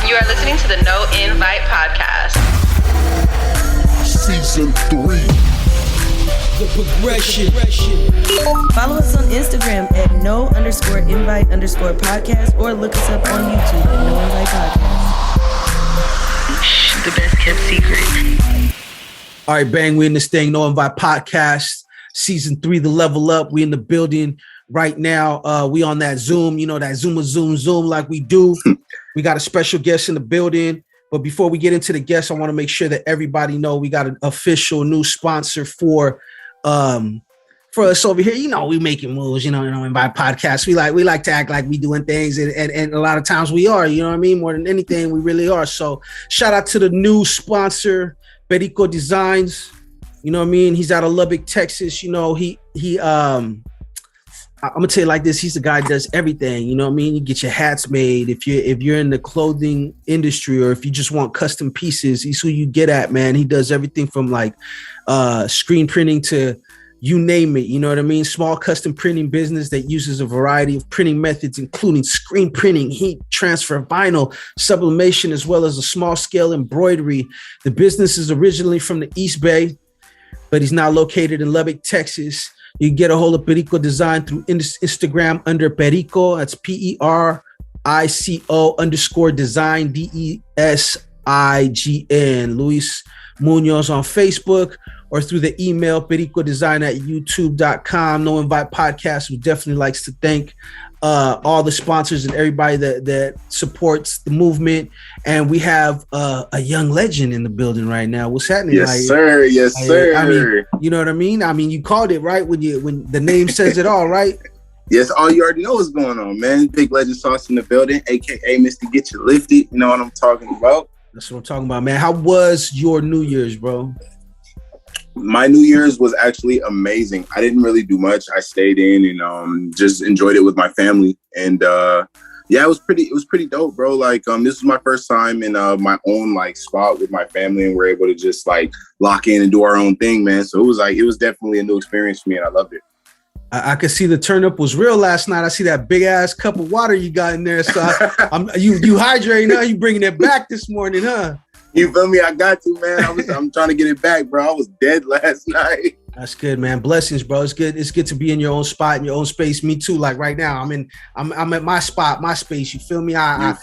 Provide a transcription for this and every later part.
You are listening to the No Invite Podcast. Season 3. The progression. Follow us on Instagram at no_invite_podcast or look us up on YouTube at No Invite Podcast. The best kept secret. All right, bang, we in this thing, No Invite Podcast, Season 3, The Level Up. We in the building right now. We on that Zoom, that Zoom like we do. We got a special guest in the building. But before we get into the guest, I want to make sure that everybody know we got an official new sponsor for us over here. We making moves, Invite Podcasts. We like to act like we doing things, and a lot of times we are, more than anything, we really are. So shout out to the new sponsor, Perico Designs. He's out of Lubbock, Texas. I'm gonna tell you like this, he's the guy that does everything. You get your hats made. If you're in the clothing industry, or if you just want custom pieces, he's who you get at, man. He does everything from like screen printing to you name it. Small custom printing business that uses a variety of printing methods, including screen printing, heat transfer, vinyl, sublimation, as well as a small scale embroidery. The business is originally from the East Bay, but he's now located in Lubbock, Texas. You can get a hold of Perico Design through Instagram under Perico. That's PERICO _design DESIGN. Luis Munoz on Facebook, or through the email pericodesign@youtube.com. No Invite Podcast, who definitely likes to thank all the sponsors and everybody that supports the movement. And we have a young legend in the building right now. What's happening? Yes, sir. Yes, sir. You know what I mean? you called it right when the name says it all, right? Yes, all you already know what's going on, man. Big Legend Sauce in the building, aka Mr. Get You Lifted. You know what I'm talking about? That's what I'm talking about, man. How was your New Year's, bro? My New Year's was actually amazing. I didn't really do much. I stayed in and just enjoyed it with my family. And it was pretty dope, bro. Like this was my first time in my own like spot with my family, and we're able to just like lock in and do our own thing, man. So it was definitely a new experience for me, and I loved it. I could see the turn up was real last night. I see that big ass cup of water you got in there. So you hydrating now. You bringing it back this morning, huh? You feel me? I got to, man. I'm trying to get it back, bro. I was dead last night. That's good, man. Blessings, bro. It's good. It's good to be in your own spot, in your own space. Me too. Like right now, I'm at my spot, my space. You feel me? I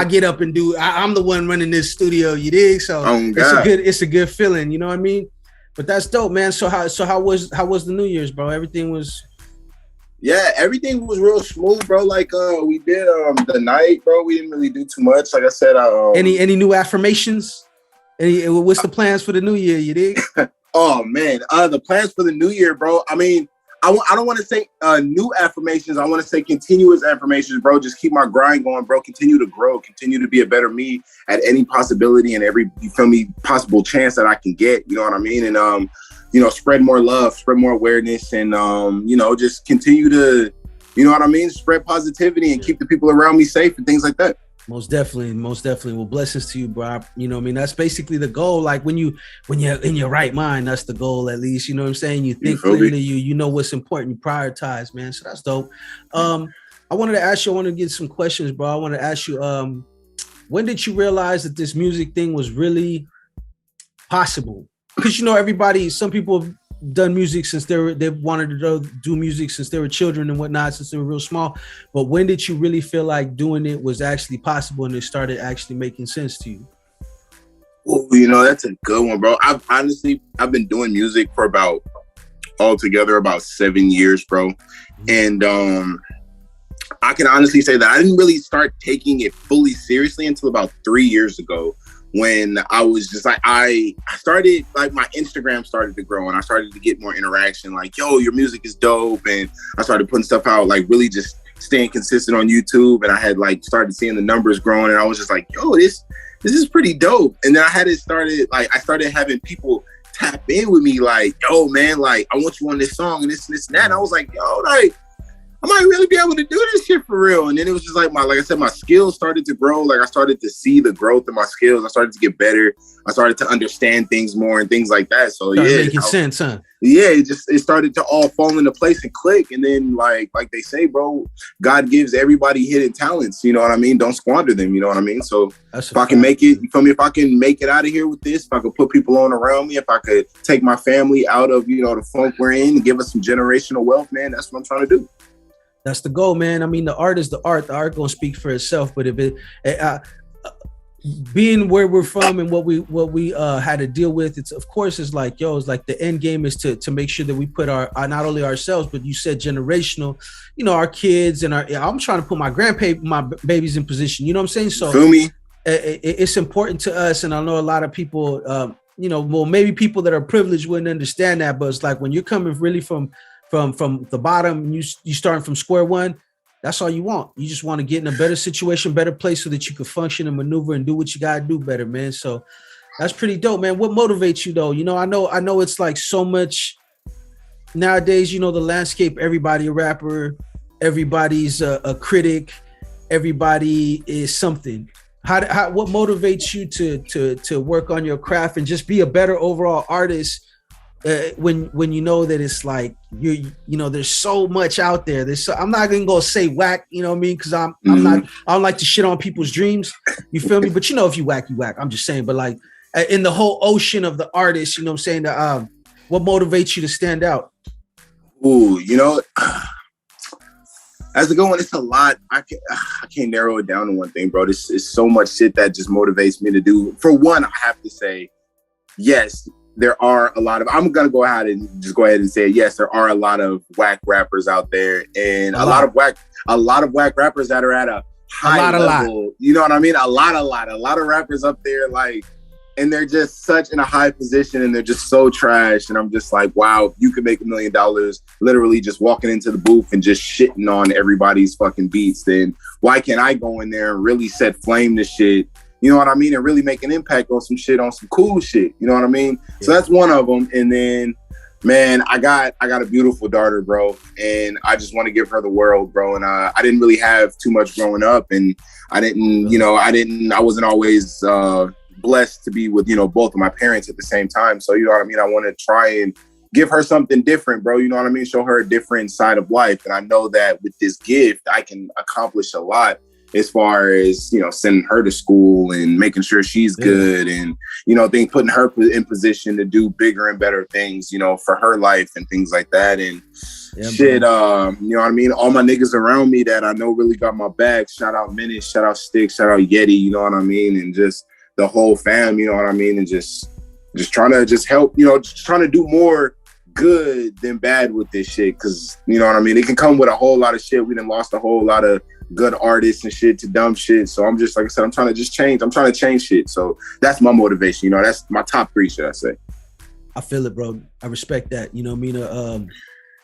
get up and do. I'm the one running this studio. You dig? So it's a good feeling. You know what I mean? But that's dope, man. So how was the New Year's, bro? Everything was. Yeah, everything was real smooth, bro. Like we did the night, bro. We didn't really do too much. Like I said, any new affirmations? What's the plans for the new year? You dig? Oh man, the plans for the new year, bro. I mean, I don't want to say new affirmations. I want to say continuous affirmations, bro. Just keep my grind going, bro. Continue to grow. Continue to be a better me at any possibility and every possible chance that I can get. You know what I mean? And spread more love, spread more awareness, and just continue to, spread positivity and keep the people around me safe and things like that. Most definitely. Well, blessings to you, bro. That's basically the goal. Like when you're in your right mind, that's the goal, at least. You know what I'm saying? You think clearly, you know what's important, you prioritize, man. So that's dope. I wanted to get some questions, bro. I want to ask you, when did you realize that this music thing was really possible? Because some people have done music since they've wanted to do music since they were children and whatnot, since they were real small. But when did you really feel like doing it was actually possible and it started actually making sense to you? Well, that's a good one, bro. I've been doing music for altogether about 7 years, bro. And I can honestly say that I didn't really start taking it fully seriously until about 3 years ago, when I was just like, I started, like, my Instagram started to grow and I started to get more interaction, like, yo, your music is dope. And I started putting stuff out, like really just staying consistent on YouTube. And I had like started seeing the numbers growing, and I was just like, yo, this is pretty dope. And then I started having people tap in with me like, yo, man, like, I want you on this song and this and that. And I was like, yo, like, I might really be able to do this shit for real. And then it was just like like I said, my skills started to grow. Like I started to see the growth in my skills. I started to get better. I started to understand things more and things like that. So making sense, huh? Yeah, it started to all fall into place and click. And then like they say, bro, God gives everybody hidden talents. You know what I mean? Don't squander them. You know what I mean? So if I can make it, you feel me? If I can make it out of here with this, if I could put people on around me, if I could take my family out of, the funk we're in and give us some generational wealth, man, that's what I'm trying to do. That's the goal, man. I mean, the art is the art. The art gonna speak for itself. But if being where we're from and what we had to deal with, it's like the end game is to make sure that we put our not only ourselves, but you said generational, our kids and I'm trying to put my babies in position. You know what I'm saying? So feel me? It's important to us, and I know a lot of people, maybe people that are privileged wouldn't understand that, but it's like when you're coming really from the bottom and you starting from square one, that's all you want. You just want to get in a better situation, better place so that you can function and maneuver and do what you got to do better, man. So that's pretty dope, man. What motivates you though? I know it's like so much nowadays, the landscape, everybody a rapper, everybody's a critic, everybody is something. What motivates you to work on your craft and just be a better overall artist? When you know that it's like there's so much out there. I'm not gonna go say whack, you know what I mean? Because I don't like to shit on people's dreams. You feel me? But if you whack, you whack. I'm just saying. But like in the whole ocean of the artists, you know what I'm saying? What motivates you to stand out? Ooh, as a good one, it's a lot. I can't narrow it down to one thing, bro. This is so much shit that just motivates me to do. For one, I have to say, yes. There are a lot of, I'm going to go ahead and say, yes, there are a lot of whack rappers out there and a lot of whack rappers that are at a high level. You know what I mean? A lot of rappers up there, like, and they're just such in a high position and they're just so trash. And I'm just like, wow, you could make $1 million literally just walking into the booth and just shitting on everybody's fucking beats. Then why can't I go in there and really set flame to shit? You know what I mean? And really make an impact on some shit, on some cool shit. You know what I mean? Yeah. So that's one of them. And then, man, I got a beautiful daughter, bro. And I just want to give her the world, bro. And I didn't really have too much growing up. And I wasn't always blessed to be with, both of my parents at the same time. So, you know what I mean? I want to try and give her something different, bro. You know what I mean? Show her a different side of life. And I know that with this gift, I can accomplish a lot. As far as, sending her to school and making sure she's good and, putting her in position to do bigger and better things, for her life and things like that. And you know what I mean? All my niggas around me that I know really got my back. Shout out Menace, shout out Sticks, shout out Yeti, you know what I mean? And just the whole fam, you know what I mean? And just trying to just help, just trying to do more good than bad with this shit. Cause you know what I mean? It can come with a whole lot of shit. We done lost a whole lot of good artists and shit to dumb shit. So I'm just, like I said, I'm trying to just change. I'm trying to change shit. So that's my motivation. That's my top 3, should I say. I feel it, bro. I respect that. You know what I mean?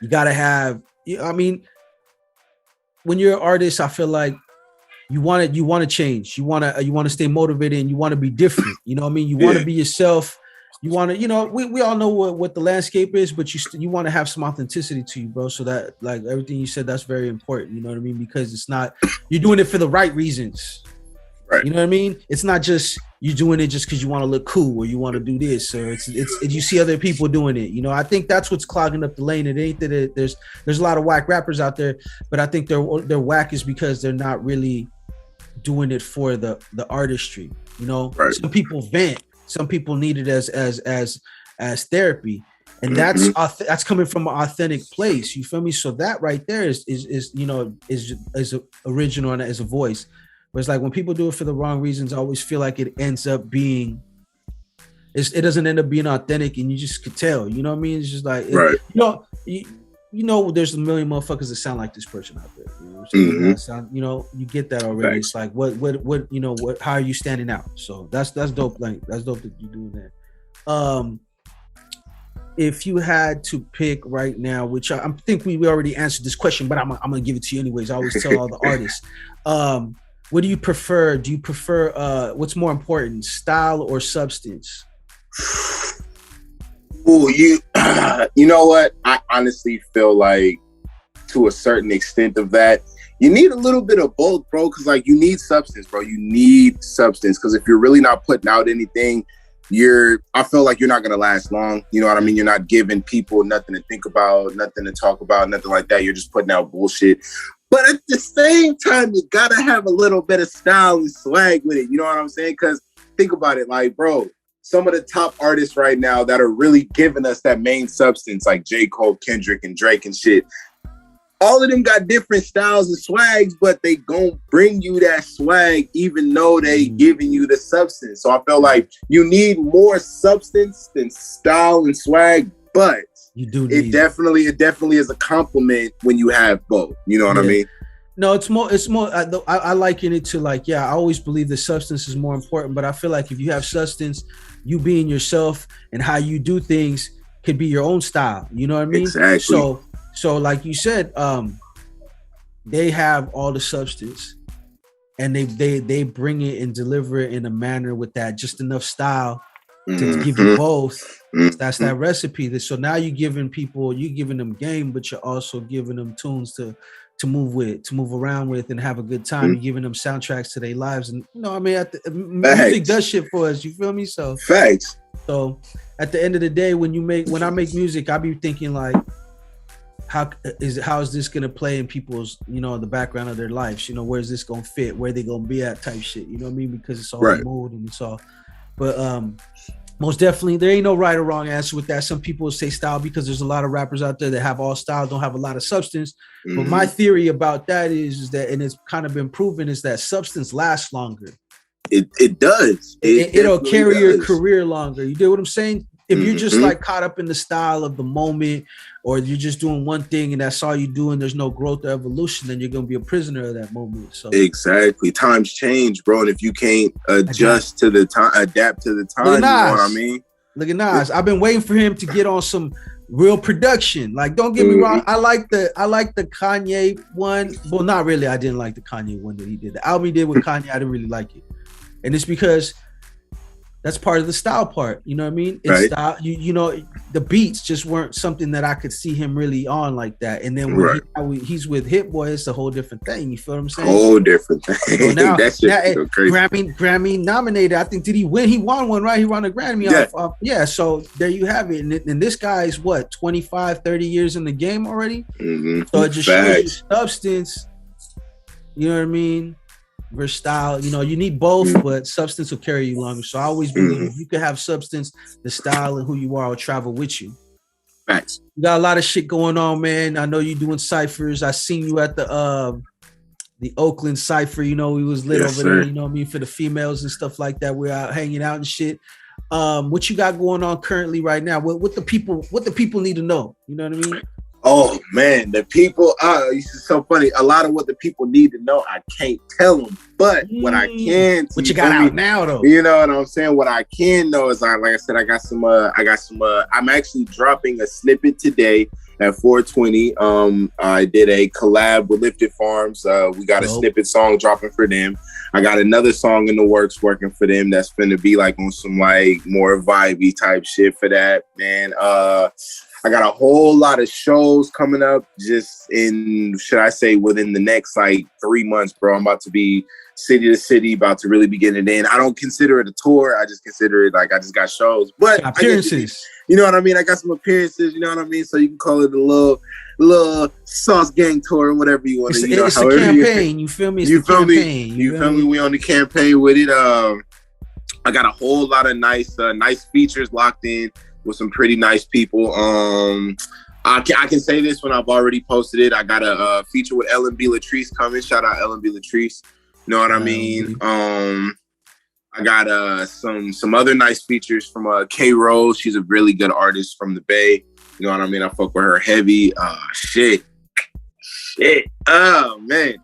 You gotta have, when you're an artist, I feel like you want to change. You want to stay motivated and you want to be different. You know what I mean? You want to be yourself. You want to, we all know what the landscape is, but you want to have some authenticity to you, bro. So that, like everything you said, that's very important. You know what I mean? Because it's not, you're doing it for the right reasons. Right. You know what I mean? It's not just you doing it just because you want to look cool or you want to do this, or it's you see other people doing it. I think that's what's clogging up the lane. It ain't that there's a lot of whack rappers out there, but I think they're whack is because they're not really doing it for the artistry. Right. Some people vent. Some people need it as therapy, and that's coming from an authentic place. You feel me? So that right there is original and as a voice. But it's like when people do it for the wrong reasons, I always feel like it ends up being. It doesn't end up being authentic, and you just could tell. You know what I mean? It's just like there's a million motherfuckers that sound like this person out there. You know what I'm saying? You get that already. Thanks. It's like what how are you standing out? So that's dope. Like that's dope that you're doing that. If you had to pick right now, which I think we already answered this question, but I'm gonna give it to you anyways. I always tell all the artists, what do you prefer? Do you prefer what's more important, style or substance? Oh, you know what? I honestly feel like to a certain extent of that. You need a little bit of both, bro, because like you need substance, bro. You need substance, because if you're really not putting out anything, I feel like you're not gonna last long. You know what I mean? You're not giving people nothing to think about, nothing to talk about, nothing like that. You're just putting out bullshit. But at the same time, you gotta have a little bit of style and swag with it. You know what I'm saying? Because think about it, like, bro, some of the top artists right now that are really giving us that main substance, like J. Cole, Kendrick, and Drake and shit, all of them got different styles and swags, but they gonna bring you that swag even though they giving you the substance. So I feel like you need more substance than style and swag, but it definitely is a compliment when you have both. You know what I mean? No, it's more. I liken it to like, I always believe the substance is more important, but I feel like if you have substance, you being yourself and how you do things could be your own style. You know what I mean? Exactly. So like you said, they have all the substance and they bring it and deliver it in a manner with that just enough style to give you both. That's that recipe. So now you're giving them game, but you're also giving them tunes to move around with and have a good time. You're giving them soundtracks to their lives. And you know, I mean, music does shit for us. You feel me? So facts. So at the end of the day, when I make music, I be thinking like, how is this gonna play in people's, you know, the background of their lives? You know, where's this gonna fit? Where they gonna be at? Type shit. You know what I mean? Because it's all mood and it's all. But most definitely, there ain't no right or wrong answer with that. Some people say style because there's a lot of rappers out there that have all style, don't have a lot of substance. But my theory about that is that, and it's kind of been proven, is that substance lasts longer. It does. It'll carry your career longer. You get what I'm saying? If you're just like caught up in the style of the moment, or you're just doing one thing and that's all you do and there's no growth or evolution, then you're going to be a prisoner of that moment. So exactly. Times change, bro. And if you can't adjust to the time, adapt to the time, you know what I mean? Look at Nas. I've been waiting for him to get on some real production. Like, don't get me wrong. I like the Kanye one. Well, not really. I didn't like the Kanye one that he did. The album he did with Kanye, I didn't really like it. And it's because that's part of the style part. You know what I mean? It's style. You know, the beats just weren't something that I could see him really on like that. And then when he's with Hit Boy, it's a whole different thing. You feel what I'm saying? Whole different thing. So now, that's just so crazy. Grammy nominated. I think, did he win? He won one, right? He won a Grammy off. Yeah. So there you have it. And this guy is what, 25, 30 years in the game already? So it just shows you substance. You know what I mean? Versatile, you know, you need both, but substance will carry you longer. So I always believe you can have substance, the style and who you are will travel with you. Thanks. You got a lot of shit going on, man. I know you doing ciphers. I seen you at the Oakland cipher. You know, we was lit over there. You know what I mean, for the females and stuff like that. We're out hanging out and shit. What you got going on currently right now? What the people need to know? You know what I mean? Oh man, the people, it's so funny. A lot of what the people need to know, I can't tell them. But what I can, what you got out now though, you know what I'm saying? What I can know is, like I said, I got some. I'm actually dropping a snippet today at 420. I did a collab with Lifted Farms. We got a snippet song dropping for them. I got another song in the works working for them that's finna be like on some like more vibey type shit for that, man. I got a whole lot of shows coming up just in, should I say, within the next like 3 months, bro. I'm about to be city to city, about to really be getting it in. I don't consider it a tour. I just consider it like I just got shows. But appearances. You know what I mean? I got some appearances, you know what I mean? So you can call it a little Sauce Gang tour or whatever you want to. It's a campaign. You feel me? You feel me? We on the campaign with it. I got a whole lot of nice features locked in with some pretty nice people. I can say this when I've already posted it. I got a feature with Ellen B. Latrice coming. Shout out Ellen B. Latrice. You know what I mean? I got some other nice features from K Rose. She's a really good artist from the Bay. You know what I mean? I fuck with her heavy. Shit. Oh man.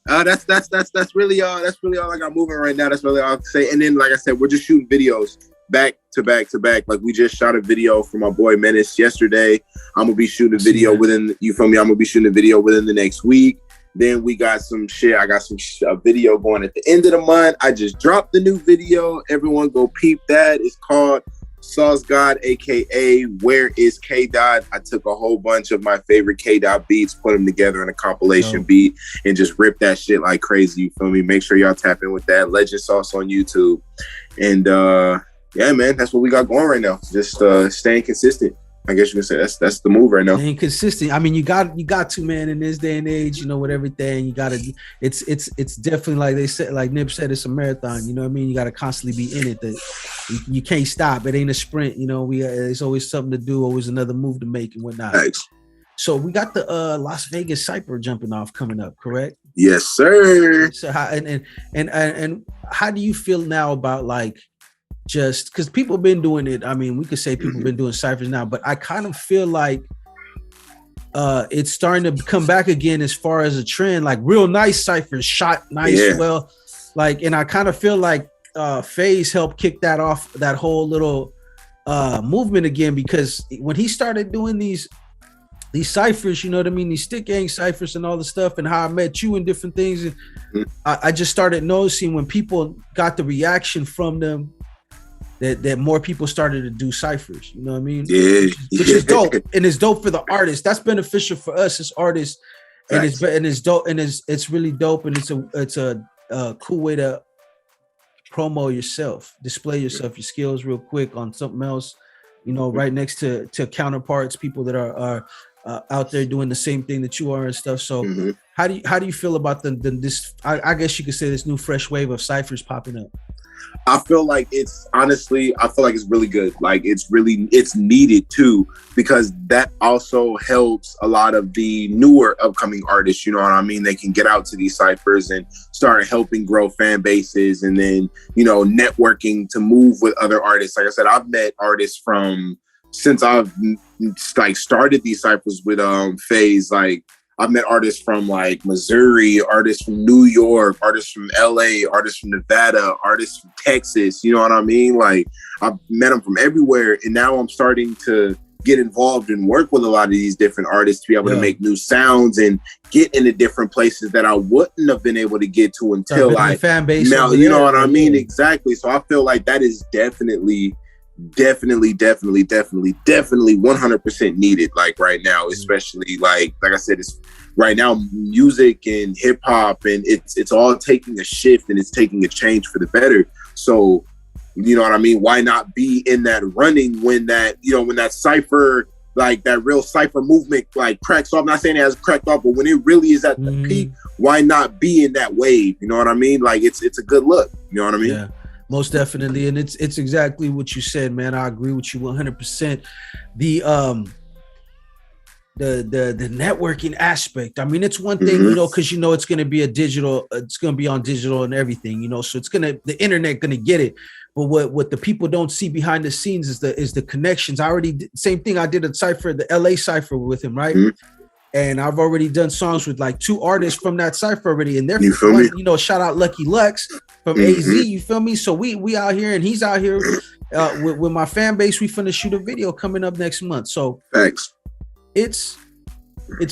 That's really all I got moving right now. That's really all I can say. And then, like I said, we're just shooting videos back to back to back. Like we just shot a video for my boy Menace yesterday. I'm gonna be shooting a video within. You feel me? I'm gonna be shooting a video within the next week. Then we got some shit. I got some video going at the end of the month. I just dropped the new video. Everyone go peep that. It's called Sauce God, aka Where is K Dot? I took a whole bunch of my favorite K Dot beats, put them together in a compilation beat, and just rip that shit like crazy. You feel me? Make sure y'all tap in with that. Legend Sauce on YouTube. And yeah, man, that's what we got going right now. Just staying consistent. I guess you can say that's the move right now. Staying consistent. I mean, you got to, man, in this day and age, you know, with everything, you gotta. It's definitely like they said, like Nip said, it's a marathon. You know what I mean? You gotta constantly be in it. That you can't stop. It ain't a sprint. You know, there's always something to do, always another move to make and whatnot. Thanks. So we got the Las Vegas Cypher jumping off coming up, correct? Yes, sir. So how and how do you feel now about like? Just because people have been doing it. I mean, we could say people have been doing ciphers now, but I kind of feel like it's starting to come back again as far as a trend, like real nice ciphers, shot nice, well, like, and I kind of feel like FaZe helped kick that off, that whole little movement again, because when he started doing these ciphers, you know what I mean, these stick gang ciphers and all the stuff, and how I met you and different things, and I just started noticing when people got the reaction from them, that more people started to do ciphers, you know what I mean? Yeah. Which is dope. And it's dope for the artists. That's beneficial for us as artists. And it's dope, and it's really dope, and it's a cool way to promo yourself, display yourself, your skills real quick on something else, you know, right next to counterparts, people that are out there doing the same thing that you are and stuff. So how do you feel about this? I guess you could say this new fresh wave of ciphers popping up? I feel like it's really good. Like it's needed too, because that also helps a lot of the newer upcoming artists. You know what I mean? They can get out to these ciphers and start helping grow fan bases, and then, you know, networking to move with other artists. Like I said, I've met artists since I've like started these ciphers with FaZe. Like, I've met artists from like Missouri, artists from New York, artists from LA, artists from Nevada, artists from Texas. You know what I mean? Like, I've met them from everywhere. And now I'm starting to get involved and work with a lot of these different artists to be able to make new sounds and get into different places that I wouldn't have been able to get to until like fan base. Now, you know what I mean? Exactly. So I feel like that is definitely 100% needed, like right now, especially like I said, it's right now music and hip hop, and it's all taking a shift, and it's taking a change for the better. So, you know what I mean? Why not be in that running when that cipher, like that real cipher movement like cracks off? I'm not saying it has cracked off, but when it really is at the peak, why not be in that wave? You know what I mean? Like it's a good look. You know what I mean? Yeah. Most definitely, and it's exactly what you said, man. I agree with you 100%. The networking aspect. I mean, it's one thing, you know, because you know it's gonna be on digital and everything, you know. So the internet gonna get it. But what the people don't see behind the scenes is the connections. I same thing. I did a cipher, the LA cipher with him, right? And I've already done songs with like 2 artists from that cipher already, and they're you know, shout out Lucky Lux from AZ, you feel me? So we out here, and he's out here with my fan base. We finna shoot a video coming up next month. So thanks. It's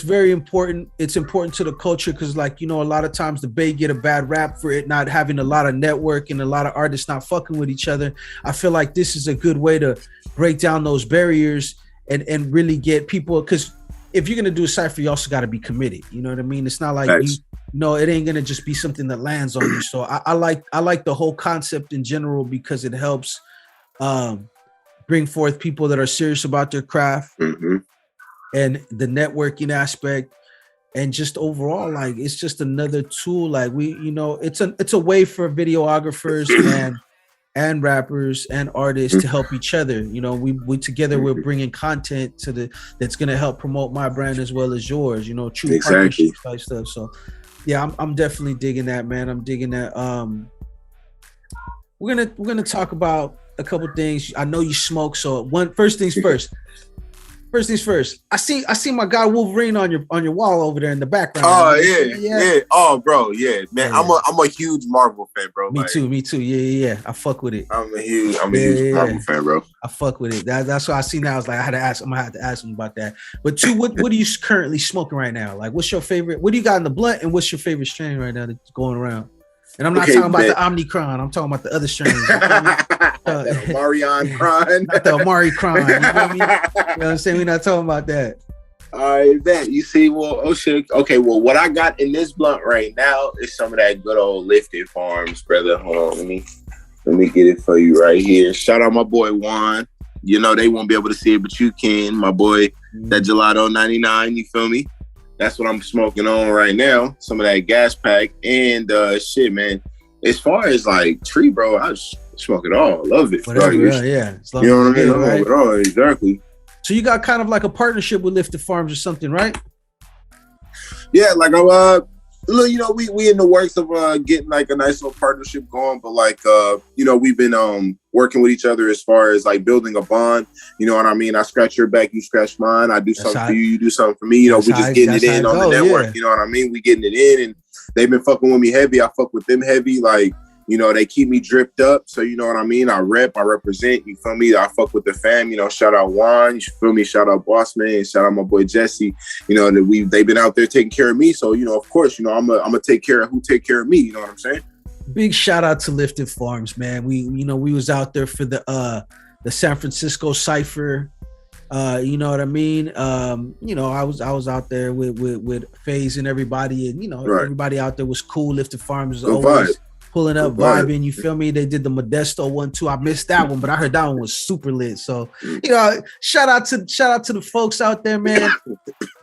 very important. It's important to the culture, because, like, you know, a lot of times the Bay get a bad rap for it not having a lot of network and a lot of artists not fucking with each other. I feel like this is a good way to break down those barriers and really get people, because if you're gonna do a cipher, you also got to be committed. You know what I mean? It's not like it ain't gonna just be something that lands on you. So I like the whole concept in general, because it helps bring forth people that are serious about their craft, and the networking aspect, and just overall, like, it's just another tool. Like, it's a way for videographers and rappers and artists to help each other. You know, we together, we're bringing content that's going to help promote my brand as well as yours, you know, true partnership type stuff. So yeah, I'm definitely digging that, man. I'm digging that. We're going to talk about a couple things. I know you smoke. So first things first. First things first. I see my guy Wolverine on your wall over there in the background. Oh yeah. Oh bro, yeah, man. Yeah. I'm a huge Marvel fan, bro. Me too. Yeah. I fuck with it. I'm a huge Marvel fan, bro. I fuck with it. That's what I see now. I was like, I'm gonna have to ask him about that. But two, what are you currently smoking right now? Like, what's your favorite? What do you got in the blunt, and what's your favorite strain right now that's going around? And I'm not talking about the Omnicron. I'm talking about the other strains. the that Omarion crying. not the Amari crying. You know what I mean? You know what I'm saying? We're not talking about that. All right, that you see, well, oh shit. Okay, well, what I got in this blunt right now is some of that good old Lifted Farms, brother. Hold on, let me get it for you right here. Shout out my boy Juan. You know they won't be able to see it, but you can. My boy, that Gelato 99. You feel me? That's what I'm smoking on right now. Some of that gas pack and shit, man. As far as like tree, bro, I just smoke it all. Love it. Whatever, like, yeah. You know what I mean? I love it all. Exactly. So you got kind of like a partnership with Lifted Farms or something, right? Yeah, like you know, we in the works of getting like a nice little partnership going, but like you know, we've been working with each other as far as like building a bond. You know what I mean? I scratch your back, you scratch mine. I do something for you, you do something for me. You know, we're just getting it in on the network. Yeah. You know what I mean? We getting it in, and they've been fucking with me heavy. I fuck with them heavy. Like, you know, they keep me dripped up. So, you know what I mean? I represent, you feel me? I fuck with the fam, you know, shout out Juan, you feel me? Shout out Boss Man, shout out my boy Jesse, you know, that they've been out there taking care of me. So, you know, of course, you know, I'm gonna take care of who take care of me. You know what I'm saying? Big shout out to Lifted Farms, man. We was out there for the San Francisco Cypher. You know what I mean? You know, I was out there with FaZe and everybody, and you know, everybody out there was cool. Lifted Farms was always pulling up, vibing. You feel me? They did the Modesto one too. I missed that one, but I heard that one was super lit. So, you know, shout out to the folks out there, man.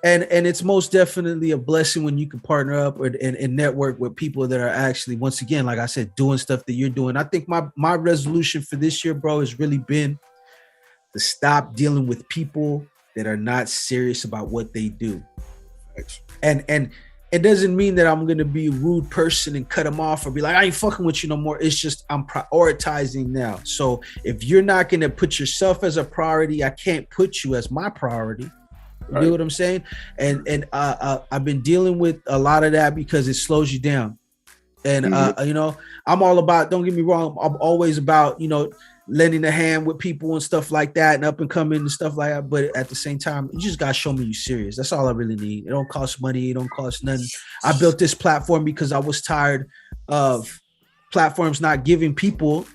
And it's most definitely a blessing when you can partner up and network with people that are actually, once again, like I said, doing stuff that you're doing. I think my resolution for this year, bro, has really been to stop dealing with people that are not serious about what they do. And it doesn't mean that I'm going to be a rude person and cut them off or be like, I ain't fucking with you no more. It's just I'm prioritizing now. So if you're not going to put yourself as a priority, I can't put you as my priority. You know what I'm saying? And I've been dealing with a lot of that because it slows you down. And, you know, I'm all about, don't get me wrong, I'm always about, you know, lending a hand with people and stuff like that and up and coming and stuff like that. But at the same time, you just got to show me you serious. That's all I really need. It don't cost money. It don't cost nothing. I built this platform because I was tired of platforms not giving people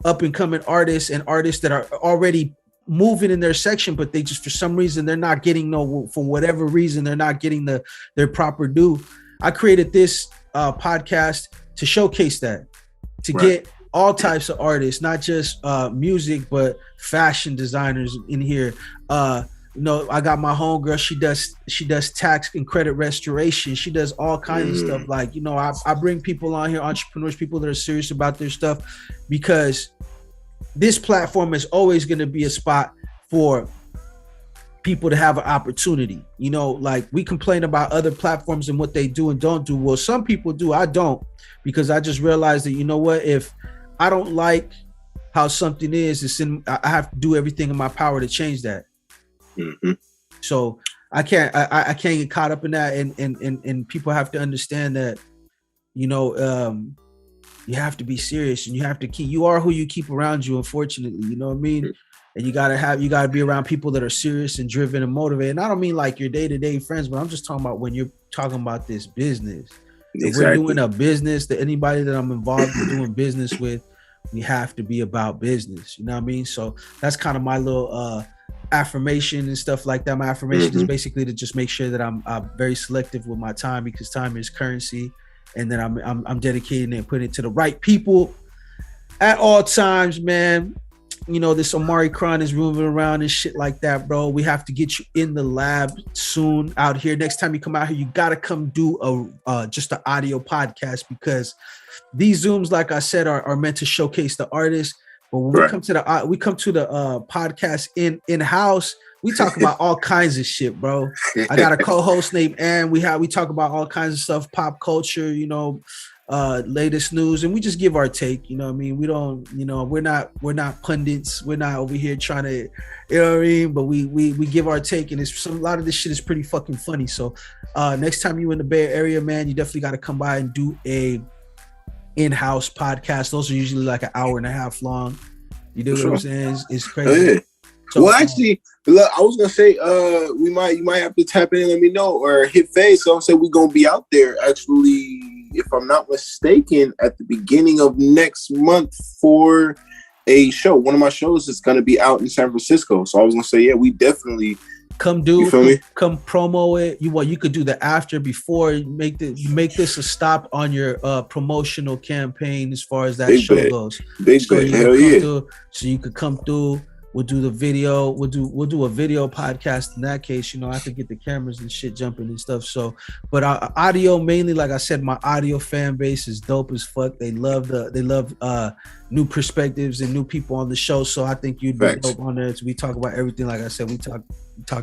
up and coming artists and artists that are already moving in their section, but they just, for some reason, they're not getting for whatever reason, they're not getting their proper due. I created this podcast to showcase that, to get all types of artists, not just music, but fashion designers in here. You know, I got my homegirl. She does tax and credit restoration. She does all kinds of stuff. Like, you know, I bring people on here, entrepreneurs, people that are serious about their stuff, because this platform is always going to be a spot for people to have an opportunity. You know, like we complain about other platforms and what they do and don't do. Well, some people do. I don't, because I just realized that, you know what, if I don't like how something is, I have to do everything in my power to change that. So I can't get caught up in that. And people have to understand that, you know, you have to be serious, and you are who you keep around you, unfortunately, you know what I mean? And you gotta be around people that are serious and driven and motivated. And I don't mean like your day-to-day friends, but I'm just talking about when you're talking about this business. Exactly. If we're doing a business, that anybody that I'm involved in doing business with, we have to be about business. You know what I mean? So that's kind of my little affirmation and stuff like that. My affirmation is basically to just make sure that I'm very selective with my time, because time is currency, and then I'm dedicating it and putting it to the right people at all times, man. You know, this Omari Kron is moving around and shit like that, bro. We have to get you in the lab soon out here. Next time you come out here, you got to come do just an audio podcast, because these Zooms, like I said, are meant to showcase the artist. But when we come to the podcast in-house, we talk about all kinds of shit, bro. I got a co-host named Ann. We talk about all kinds of stuff, pop culture, you know, latest news, and we just give our take. You know what I mean? We don't, you know, we're not pundits. We're not over here trying to, you know what I mean? But we give our take, and a lot of this shit is pretty fucking funny. So next time you in the Bay Area, man, you definitely got to come by and do a in-house podcast. Those are usually like an hour and a half long. You know what I'm saying? It's crazy. Yeah. So, well, actually, look, I was gonna say, you might have to tap in and let me know, or hit FaZe. So I'm saying we're gonna be out there. Actually, if I'm not mistaken, at the beginning of next month for a show. One of my shows is gonna be out in San Francisco. So I was gonna say, yeah, we definitely come promo it. You could do the after, before. You make this a stop on your promotional campaign as far as that big show bad. goes. Big so bad. Hell yeah. So you could come through. We'll do the video. We'll do a video podcast in that case. You know, I could get the cameras and shit jumping and stuff. So, but our audio mainly, like I said, my audio fan base is dope as fuck. They love new perspectives and new people on the show. So I think you'd be dope on there. So we talk about everything. Like I said, we talk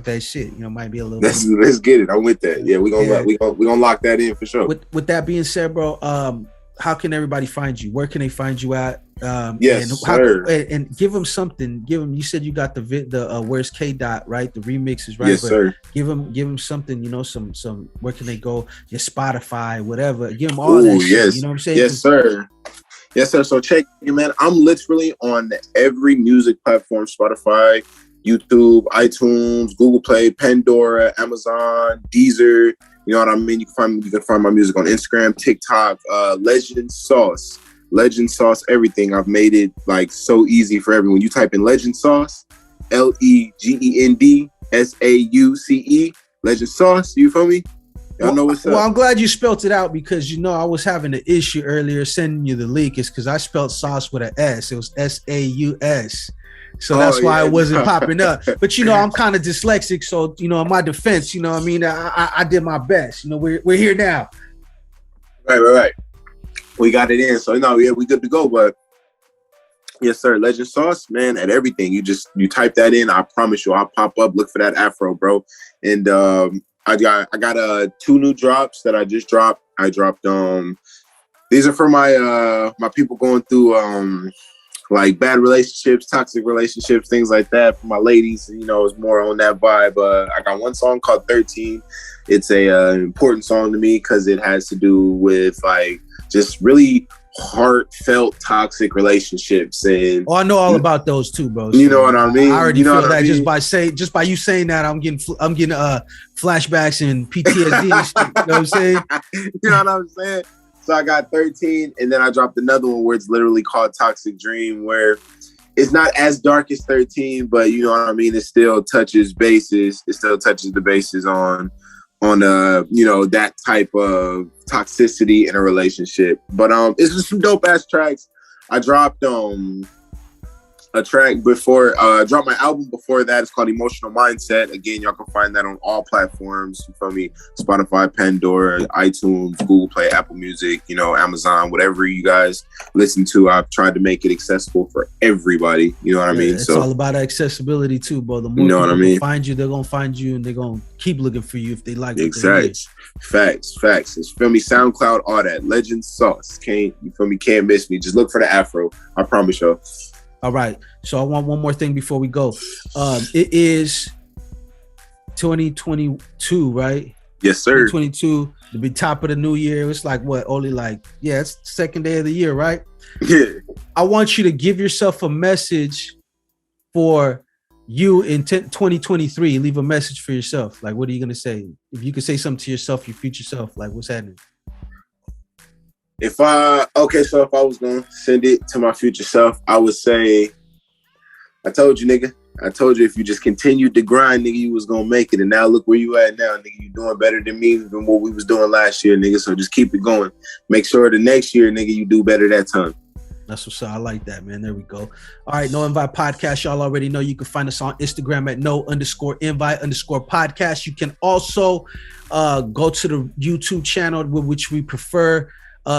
that shit. You know, might be a little. Let's get it. I'm with that. Yeah, we gonna lock that in for sure. With that being said, bro, how can everybody find you? Where can they find you at? Yes, sir. And give them something. You said you got the Where's K Dot, right? The remixes, right? Yes, sir. Give them something. You know, some. Where can they go? Your Spotify, whatever. Give them all that shit. Yes. You know what I'm saying? Yes, sir. Yes, sir. So check it, man. I'm literally on every music platform: Spotify, YouTube, iTunes, Google Play, Pandora, Amazon, Deezer. You know what I mean? You can find my music on Instagram, TikTok, Legend Sauce, everything. I've made it like so easy for everyone. You type in Legend Sauce, LEGENDSAUCE, Legend Sauce. You feel me? Y'all know what's up. Well, I'm glad you spelt it out, because you know I was having an issue earlier sending you the link. It's because I spelled sauce with an S. It was SAUS. So that's why it wasn't popping up. But you know, I'm kind of dyslexic, so you know, in my defense, you know what I mean, I did my best. You know, we're here now. Right. We got it in. So no, yeah, we good to go. But yes, sir. Legend Sauce, man, at everything. You type that in, I promise you, I'll pop up. Look for that afro, bro. And I got 2 new drops that I just dropped. I dropped these are for my my people going through like bad relationships, toxic relationships, things like that. For my ladies, you know, it's more on that vibe. I got one song called 13. It's a important song to me because it has to do with like just really heartfelt toxic relationships. And I know all about those too, bro. So you know what I mean? I already feel that just by you saying that, I'm getting flashbacks and PTSD and shit, you know what I'm saying? You know what I'm saying? So I got 13, and then I dropped another one where it's literally called Toxic Dream, where it's not as dark as 13, but you know what I mean? It still touches bases. It still touches the bases on you know, that type of toxicity in a relationship. But it's just some dope ass tracks. I dropped a track before, dropped my album before that. It's called Emotional Mindset. Again, y'all can find that on all platforms. You feel me? Spotify, Pandora, iTunes, Google Play, Apple Music, you know, Amazon, whatever you guys listen to. I've tried to make it accessible for everybody. You know what I mean? It's all about accessibility too, bro. The more you know what I mean? Find you, they're gonna find you, and they're gonna keep looking for you if they like it. Exactly. Facts. It's, feel me? SoundCloud, all that. Legend Sauce. You feel me? Can't miss me. Just look for the afro. I promise y'all. All right. So I want one more thing before we go. It is 2022, right? Yes, sir. 2022, the big top of the new year. It's like what? It's the second day of the year, right? Yeah. I want you to give yourself a message for you in 2023. Leave a message for yourself. Like, what are you gonna say? If you could say something to yourself, your future self, like what's happening? If I was gonna send it to my future self, I would say, I told you, nigga. I told you if you just continued to grind, nigga, you was gonna make it. And now look where you at now, nigga. You doing better than me than what we was doing last year, nigga. So just keep it going. Make sure the next year, nigga, you do better that time. That's what's up. I like that, man. There we go. All right, No Invite Podcast. Y'all already know you can find us on Instagram at no_invite_podcast. You can also go to the YouTube channel, which we prefer.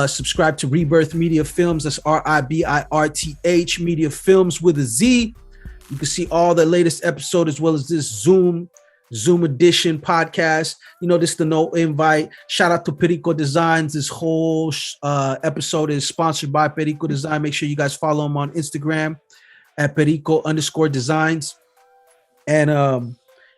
Subscribe to RiBirth Media Films. That's RiBirth Media Films with a Z. You can see all the latest episode as well as this Zoom edition podcast. You know, this is the No Invite. Shout out to Perico Designs. This whole episode is sponsored by Perico Design. Make sure you guys follow him on Instagram at Perico_Designs. And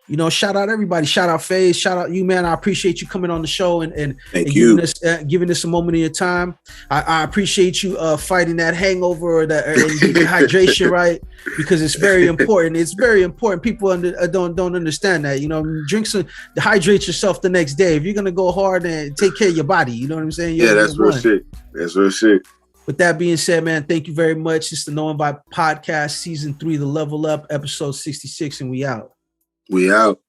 you know, shout out everybody. Shout out FaZe. Shout out you, man. I appreciate you coming on the show and giving us a moment of your time. I appreciate you fighting that hangover or that dehydration, right? Because it's very important. It's very important. People don't understand that. You know, hydrate yourself the next day. If you're gonna go hard and take care of your body, you know what I'm saying? That's real shit. That's real shit. With that being said, man, thank you very much. It's the No Invite Podcast, Season 3, The Level Up, Episode 66, and we out. We out.